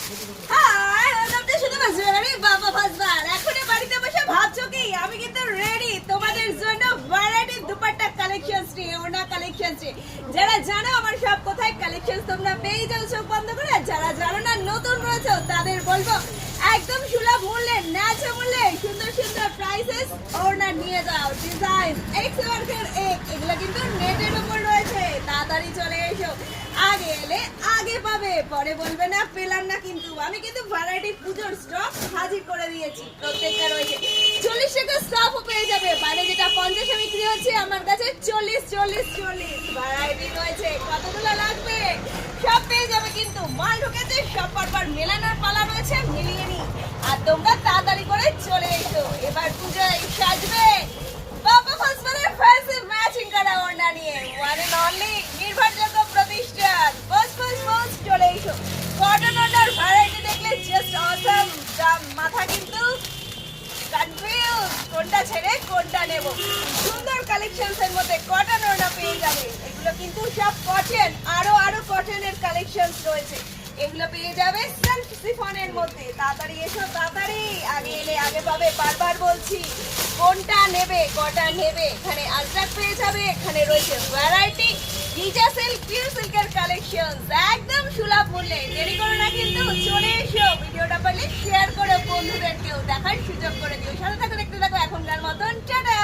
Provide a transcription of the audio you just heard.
High, welcome to শুধু jewellery বাবা ফাজবার। এখনই বাড়িতে বসে ভাবছো কি আমি কিন্তু রেডি তোমাদের জন্য ভ্যারাইটি দুপাট্টা কালেকশনস নিয়ে, ওনা কালেকশনস নিয়ে। যারা জানো আমার সব কোথায় কালেকশনস তোমরা পেয়ে যাও চোখ বন্ধ করে, আর যারা জানো না নতুন রয়েছে তাদের বলবো একদম সুলভ মূল্যে, ন্যায্য মূল্যে সুন্দর সুন্দর প্রাইসেস ওনা নিয়ে যাও। ডিজাইন এক্স ওয়ার্কের এগুলো কিন্তু নেটের উপর রয়েছে, তাড়াতাড়ি চলে এসো। আগে এলে আগে পাবে, পরে বলবে না পেলাম না। কিন্তু আমি কিন্তু ভ্যারাইটি পুজোর স্টক হাজির করে দিয়েছি, প্রত্যেকটা রয়েছে 40 টাকা স্টকও পেয়ে যাবে। বাইরে যেটা 50 বিক্রি হচ্ছে আমার কাছে 40 ভ্যারাইটি রয়েছে। কতগুলো লাগবে সব পেয়ে যাবে, কিন্তু মাল ঢুকেছে সব পরপর মেলানোর পালা রয়েছে, মিলিয়ে নি। আর তোমরা তাড়াতাড়ি করে চলে এসো, এবার পুজোয় সাজবে বাবা ফাজবারের ফ্যান্সি ম্যাচিং করা ওড়না নিয়ে। ওয়ান এন্ড অনলি নির্ভরযোগ্য প্রতিষ্ঠান বস চলে এসো। কটন ওড়নার ভ্যারাইটি দেখলে জাস্ট অসাম, মাথা কিন্তু কনফিউজ কোনটা ছেড়ে কোনটা নেব। সুন্দর কালেকশনস এর মধ্যে কটন ওড়না পেয়ে যাবে। এগুলো কিন্তু সব কটন, আরো কটনের কালেকশনস রয়েছে। এগুলো পেয়ে যাবে সিল্ক শিফনের মধ্যে। তাড়াতাড়ি এসো, তাড়াতাড়ি, আগে এলে আগে পাবে, বারবার বলছি। কোনটা নেবে, কটা নেবে, এখানে আলট্রাক পেয়ে যাবে। এখানে রয়েছে ভ্যারাইটি ডিজা সিল্ক, পিওর সিল্কের কালেকশনস একদম সুলভ মূল্যে। দেরি করো না কিন্তু, চলে এসো। ভিডিওটা পারলে শেয়ার করো, বন্ধুদেরকেও দেখার সুযোগ করে দিও। সাথে থাকো, দেখতে থাকো এখনকার মতন। টাটা।